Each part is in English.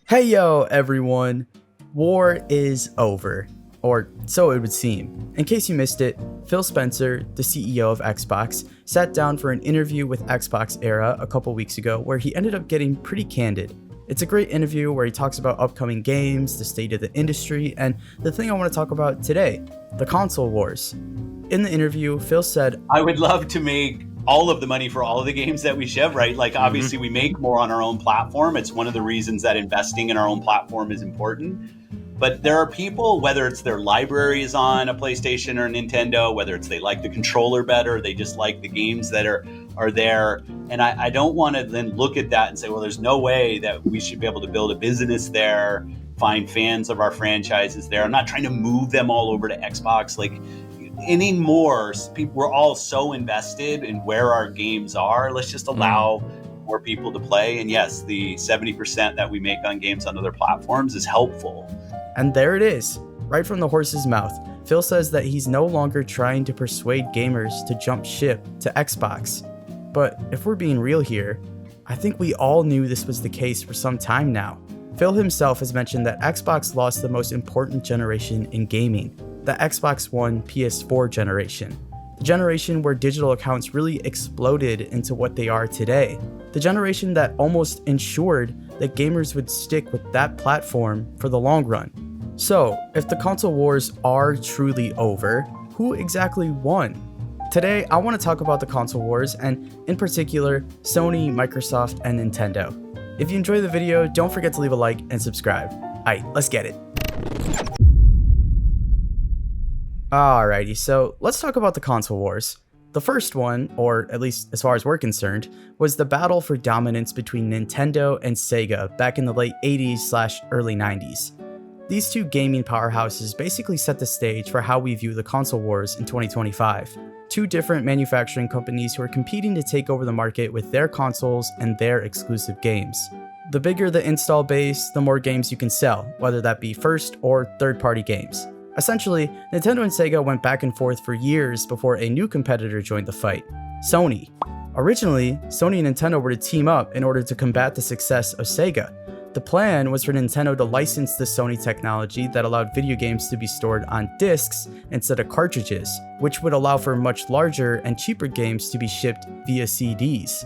Hey yo, everyone! War is over. Or so it would seem. In case you missed it, Phil Spencer, the CEO of Xbox, sat down for an interview with Xbox Era a couple weeks ago where he ended up getting pretty candid. It's a great interview where he talks about upcoming games, the state of the industry, and the thing I want to talk about today, the console wars. In the interview, Phil said, I would love to make all of the money for all of the games that we ship, right? Like, obviously, we make more on our own platform. It's one of the reasons that investing in our own platform is important. But there are people, whether it's their library is on a PlayStation or a Nintendo, whether it's they like the controller better, they just like the games that are there. And I don't want to then look at that and say, well, there's no way that we should be able to build a business there, find fans of our franchises there. I'm not trying to move them all over to Xbox. Like, anymore, we're all so invested in where our games are. Let's just allow more people to play. And yes, the 70% that we make on games on other platforms is helpful. And there it is, right from the horse's mouth. Phil says that he's no longer trying to persuade gamers to jump ship to Xbox. But if we're being real here, I think we all knew this was the case for some time now. Phil himself has mentioned that Xbox lost the most important generation in gaming, the Xbox One PS4 generation. The generation where digital accounts really exploded into what they are today. The generation that almost ensured that gamers would stick with that platform for the long run. So, if the console wars are truly over, who exactly won? Today, I want to talk about the console wars and, in particular, Sony, Microsoft, and Nintendo. If you enjoy the video, don't forget to leave a like and subscribe. Alright, let's get it. Alrighty, so let's talk about the console wars. The first one, or at least as far as we're concerned, was the battle for dominance between Nintendo and Sega back in the late 80s/early 90s. These two gaming powerhouses basically set the stage for how we view the console wars in 2025. Two different manufacturing companies who are competing to take over the market with their consoles and their exclusive games. The bigger the install base, the more games you can sell, whether that be first or third-party games. Essentially, Nintendo and Sega went back and forth for years before a new competitor joined the fight, Sony. Originally, Sony and Nintendo were to team up in order to combat the success of Sega. The plan was for Nintendo to license the Sony technology that allowed video games to be stored on discs instead of cartridges, which would allow for much larger and cheaper games to be shipped via CDs.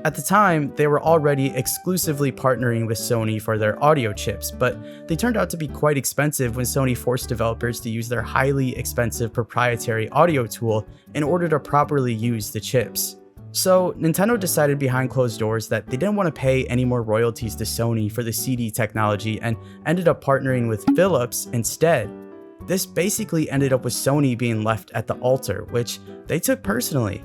At the time, they were already exclusively partnering with Sony for their audio chips, but they turned out to be quite expensive when Sony forced developers to use their highly expensive proprietary audio tool in order to properly use the chips. So, Nintendo decided behind closed doors that they didn't want to pay any more royalties to Sony for the CD technology and ended up partnering with Philips instead. This basically ended up with Sony being left at the altar, which they took personally.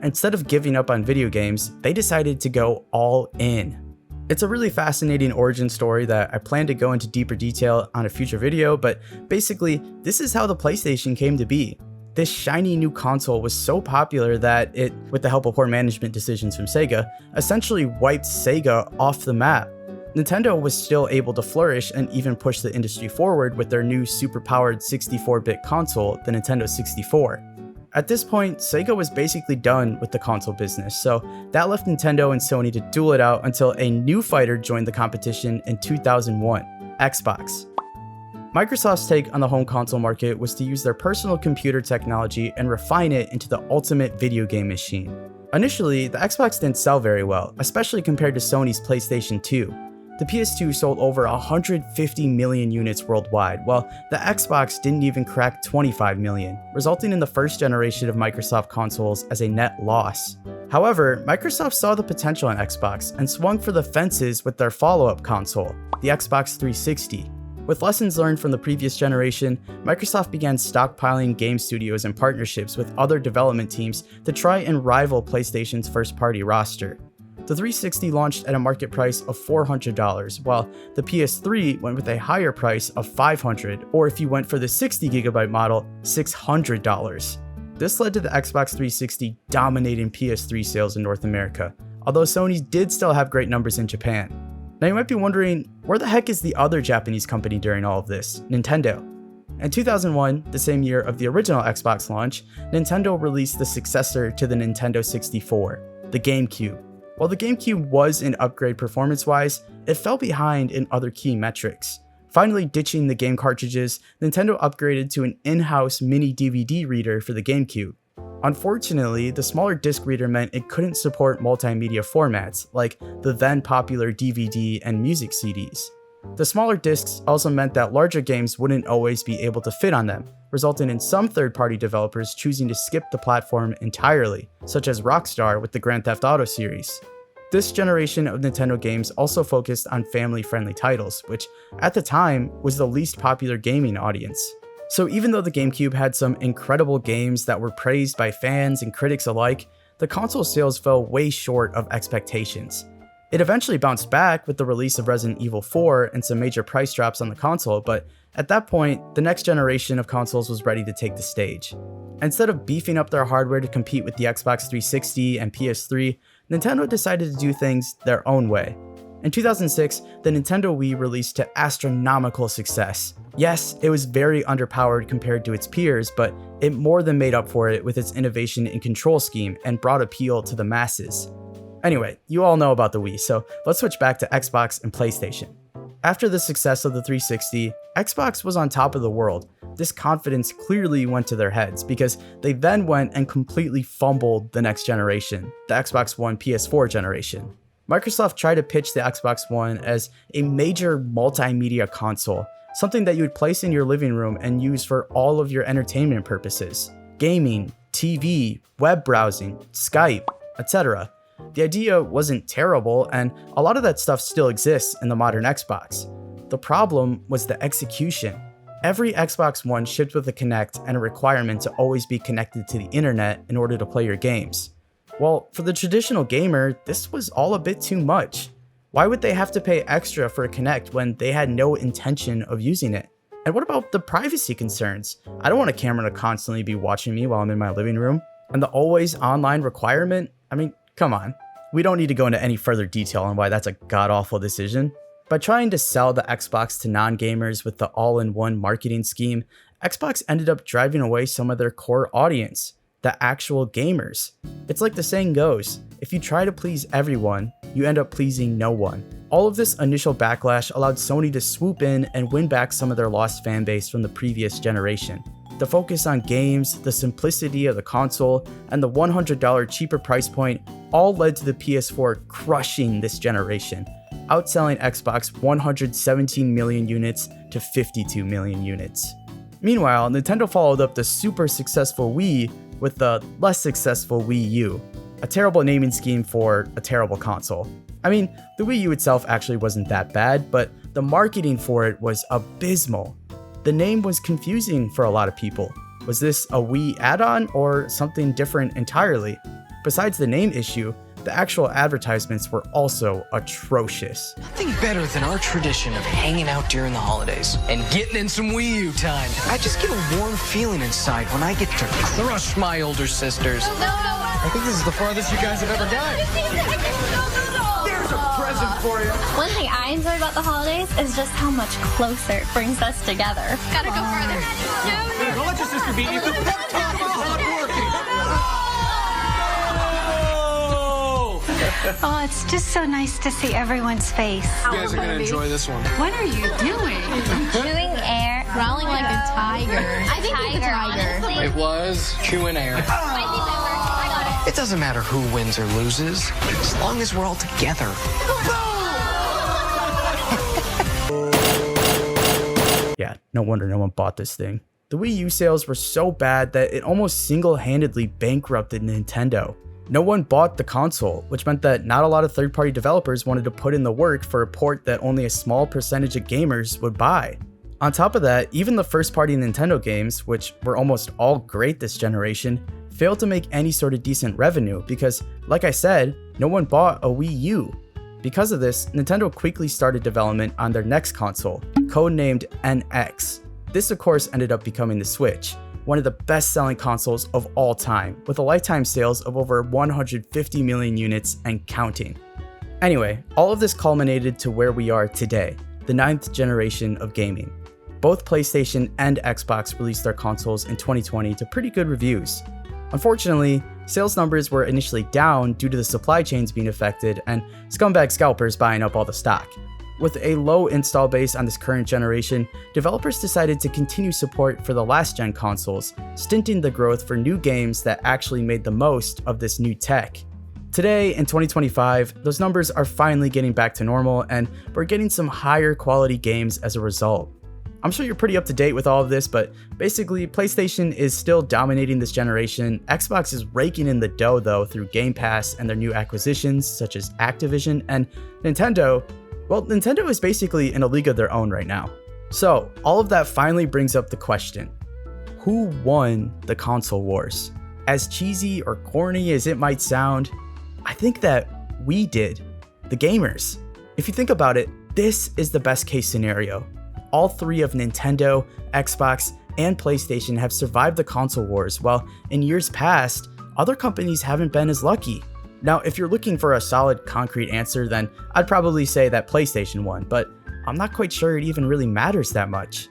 Instead of giving up on video games, they decided to go all in. It's a really fascinating origin story that I plan to go into deeper detail on a future video, but basically, this is how the PlayStation came to be. This shiny new console was so popular that it, with the help of poor management decisions from Sega, essentially wiped Sega off the map. Nintendo was still able to flourish and even push the industry forward with their new super-powered 64-bit console, the Nintendo 64. At this point, Sega was basically done with the console business, so that left Nintendo and Sony to duel it out until a new fighter joined the competition in 2001, Xbox. Microsoft's take on the home console market was to use their personal computer technology and refine it into the ultimate video game machine. Initially, the Xbox didn't sell very well, especially compared to Sony's PlayStation 2. The PS2 sold over 150 million units worldwide, while the Xbox didn't even crack 25 million, resulting in the first generation of Microsoft consoles as a net loss. However, Microsoft saw the potential in Xbox and swung for the fences with their follow-up console, the Xbox 360. With lessons learned from the previous generation, Microsoft began stockpiling game studios and partnerships with other development teams to try and rival PlayStation's first-party roster. The 360 launched at a market price of $400, while the PS3 went with a higher price of $500, or if you went for the 60GB model, $600. This led to the Xbox 360 dominating PS3 sales in North America, although Sony did still have great numbers in Japan. Now you might be wondering, where the heck is the other Japanese company during all of this, Nintendo? In 2001, the same year of the original Xbox launch, Nintendo released the successor to the Nintendo 64, the GameCube. While the GameCube was an upgrade performance-wise, it fell behind in other key metrics. Finally ditching the game cartridges, Nintendo upgraded to an in-house mini DVD reader for the GameCube. Unfortunately, the smaller disc reader meant it couldn't support multimedia formats like the then popular DVD and music CDs. The smaller discs also meant that larger games wouldn't always be able to fit on them, resulting in some third-party developers choosing to skip the platform entirely, such as Rockstar with the Grand Theft Auto series. This generation of Nintendo games also focused on family-friendly titles, which at the time was the least popular gaming audience. So even though the GameCube had some incredible games that were praised by fans and critics alike, the console sales fell way short of expectations. It eventually bounced back with the release of Resident Evil 4 and some major price drops on the console, but at that point, the next generation of consoles was ready to take the stage. Instead of beefing up their hardware to compete with the Xbox 360 and PS3, Nintendo decided to do things their own way. In 2006, the Nintendo Wii released to astronomical success. Yes, it was very underpowered compared to its peers, but it more than made up for it with its innovation in control scheme and broad appeal to the masses. Anyway, you all know about the Wii, so let's switch back to Xbox and PlayStation. After the success of the 360, Xbox was on top of the world. This confidence clearly went to their heads because they then went and completely fumbled the next generation, the Xbox One PS4 generation. Microsoft tried to pitch the Xbox One as a major multimedia console, something that you would place in your living room and use for all of your entertainment purposes. Gaming, TV, web browsing, Skype, etc. The idea wasn't terrible, and a lot of that stuff still exists in the modern Xbox. The problem was the execution. Every Xbox One shipped with a Kinect and a requirement to always be connected to the internet in order to play your games. Well, for the traditional gamer, this was all a bit too much. Why would they have to pay extra for a Kinect when they had no intention of using it? And what about the privacy concerns? I don't want a camera to constantly be watching me while I'm in my living room. And the always online requirement? I mean, come on. We don't need to go into any further detail on why that's a god-awful decision. By trying to sell the Xbox to non-gamers with the all-in-one marketing scheme, Xbox ended up driving away some of their core audience, the actual gamers. It's like the saying goes, if you try to please everyone, you end up pleasing no one. All of this initial backlash allowed Sony to swoop in and win back some of their lost fan base from the previous generation. The focus on games, the simplicity of the console, and the $100 cheaper price point all led to the PS4 crushing this generation, outselling Xbox 117 million units to 52 million units. Meanwhile, Nintendo followed up the super successful Wii with the less successful Wii U, a terrible naming scheme for a terrible console. I mean, the Wii U itself actually wasn't that bad, but the marketing for it was abysmal. The name was confusing for a lot of people. Was this a Wii add-on or something different entirely? Besides the name issue, the actual advertisements were also atrocious. Nothing better than our tradition of hanging out during the holidays and getting in some Wii U time. I just get a warm feeling inside when I get to crush my older sisters. I think this is the farthest you guys have ever gone. There's a present for you. One thing I enjoy about the holidays is just how much closer it brings us together. Gotta go further. No. Don't let your sister beat you. The pep talk about hard working. Oh, it's just so nice to see everyone's face. You guys are gonna enjoy this one. What are you doing? Chewing air. Growling like a tiger. I think it's a tiger. Honestly. It was chewing air. I think that works. I got it. It doesn't matter who wins or loses, as long as we're all together. Yeah, no wonder no one bought this thing. The Wii U sales were so bad that it almost single-handedly bankrupted Nintendo. No one bought the console, which meant that not a lot of third-party developers wanted to put in the work for a port that only a small percentage of gamers would buy. On top of that, even the first-party Nintendo games, which were almost all great this generation, failed to make any sort of decent revenue because, like I said, no one bought a Wii U. Because of this, Nintendo quickly started development on their next console, codenamed NX. This of course ended up becoming the Switch, one of the best-selling consoles of all time, with a lifetime sales of over 150 million units and counting. Anyway, all of this culminated to where we are today, the 9th generation of gaming. Both PlayStation and Xbox released their consoles in 2020 to pretty good reviews. Unfortunately, sales numbers were initially down due to the supply chains being affected and scumbag scalpers buying up all the stock. With a low install base on this current generation, developers decided to continue support for the last gen consoles, stinting the growth for new games that actually made the most of this new tech. Today, in 2025, those numbers are finally getting back to normal, and we're getting some higher quality games as a result. I'm sure you're pretty up to date with all of this, but basically, PlayStation is still dominating this generation. Xbox is raking in the dough though through Game Pass and their new acquisitions such as Activision, and Nintendo is basically in a league of their own right now. So, all of that finally brings up the question: who won the console wars? As cheesy or corny as it might sound, I think that we did, the gamers. If you think about it, this is the best case scenario. All three of Nintendo, Xbox, and PlayStation have survived the console wars, while in years past, other companies haven't been as lucky. Now, if you're looking for a solid, concrete answer, then I'd probably say that PlayStation won, but I'm not quite sure it even really matters that much.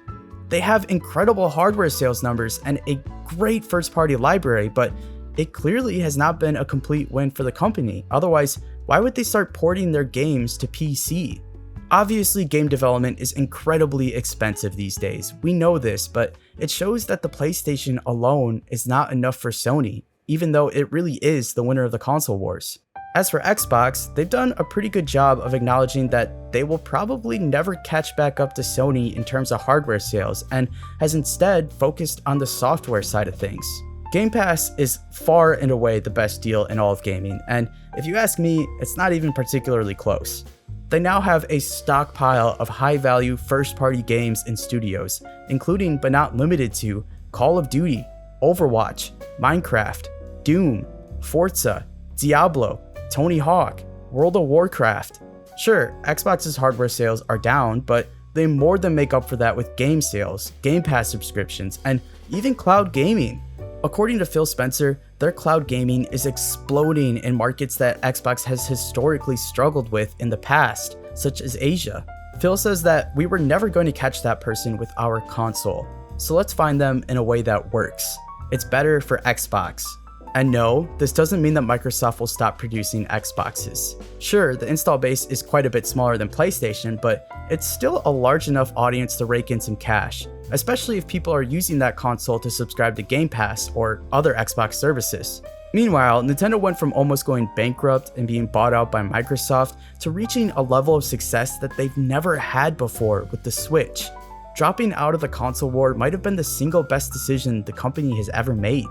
They have incredible hardware sales numbers and a great first-party library, but it clearly has not been a complete win for the company. Otherwise, why would they start porting their games to PC? Obviously, game development is incredibly expensive these days. We know this, but it shows that the PlayStation alone is not enough for Sony, even though it really is the winner of the console wars. As for Xbox, they've done a pretty good job of acknowledging that they will probably never catch back up to Sony in terms of hardware sales, and has instead focused on the software side of things. Game Pass is far and away the best deal in all of gaming, and if you ask me, it's not even particularly close. They now have a stockpile of high-value first-party games in studios, including but not limited to Call of Duty, Overwatch, Minecraft, Doom, Forza, Diablo, Tony Hawk, World of Warcraft. Sure, Xbox's hardware sales are down, but they more than make up for that with game sales, Game Pass subscriptions, and even cloud gaming. According to Phil Spencer, their cloud gaming is exploding in markets that Xbox has historically struggled with in the past, such as Asia. Phil says that we were never going to catch that person with our console, so let's find them in a way that works. It's better for Xbox. And no, this doesn't mean that Microsoft will stop producing Xboxes. Sure, the install base is quite a bit smaller than PlayStation, but it's still a large enough audience to rake in some cash, especially if people are using that console to subscribe to Game Pass or other Xbox services. Meanwhile, Nintendo went from almost going bankrupt and being bought out by Microsoft to reaching a level of success that they've never had before with the Switch. Dropping out of the console war might have been the single best decision the company has ever made.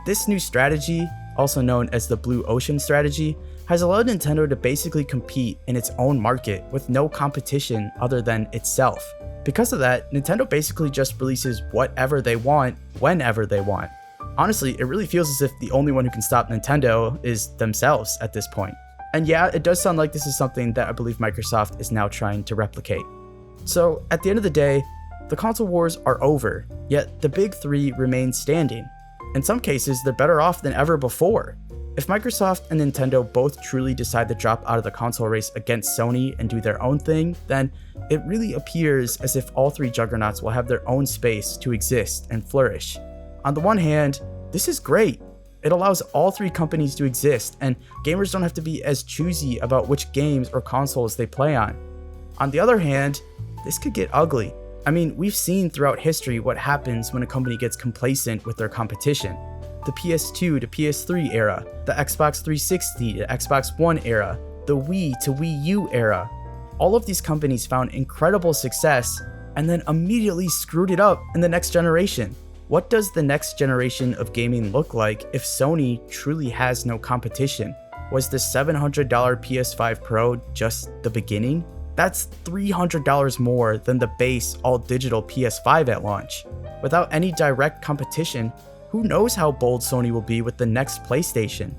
This new strategy, also known as the Blue Ocean strategy, has allowed Nintendo to basically compete in its own market with no competition other than itself. Because of that, Nintendo basically just releases whatever they want, whenever they want. Honestly, it really feels as if the only one who can stop Nintendo is themselves at this point. And yeah, it does sound like this is something that I believe Microsoft is now trying to replicate. So at the end of the day, the console wars are over, yet the big three remain standing. In some cases, they're better off than ever before. If Microsoft and Nintendo both truly decide to drop out of the console race against Sony and do their own thing, then it really appears as if all three juggernauts will have their own space to exist and flourish. On the one hand, this is great. It allows all three companies to exist, and gamers don't have to be as choosy about which games or consoles they play on. On the other hand, this could get ugly. I mean, we've seen throughout history what happens when a company gets complacent with their competition. The PS2 to PS3 era, the Xbox 360 to Xbox One era, the Wii to Wii U era. All of these companies found incredible success and then immediately screwed it up in the next generation. What does the next generation of gaming look like if Sony truly has no competition? Was the $700 PS5 Pro just the beginning? That's $300 more than the base all-digital PS5 at launch. Without any direct competition, who knows how bold Sony will be with the next PlayStation?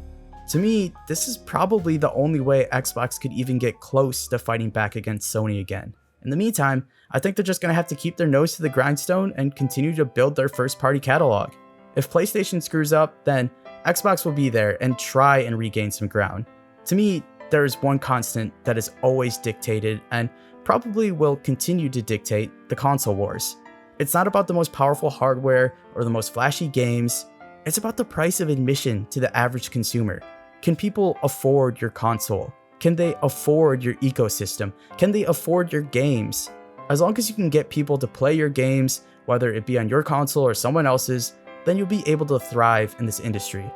To me, this is probably the only way Xbox could even get close to fighting back against Sony again. In the meantime, I think they're just going to have to keep their nose to the grindstone and continue to build their first-party catalog. If PlayStation screws up, then Xbox will be there and try and regain some ground. To me, there is one constant that has always dictated, and probably will continue to dictate, the console wars. It's not about the most powerful hardware or the most flashy games, it's about the price of admission to the average consumer. Can people afford your console? Can they afford your ecosystem? Can they afford your games? As long as you can get people to play your games, whether it be on your console or someone else's, then you'll be able to thrive in this industry.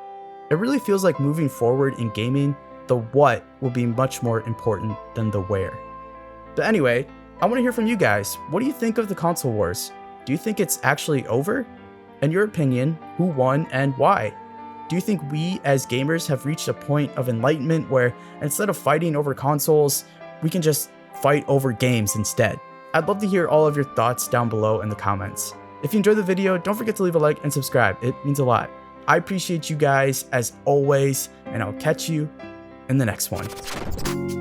It really feels like moving forward in gaming, the what will be much more important than the where. But anyway, I want to hear from you guys. What do you think of the console wars? Do you think it's actually over? In your opinion, who won and why? Do you think we as gamers have reached a point of enlightenment where instead of fighting over consoles, we can just fight over games instead? I'd love to hear all of your thoughts down below in the comments. If you enjoyed the video, don't forget to leave a like and subscribe. It means a lot. I appreciate you guys as always, and I'll catch you in the next one.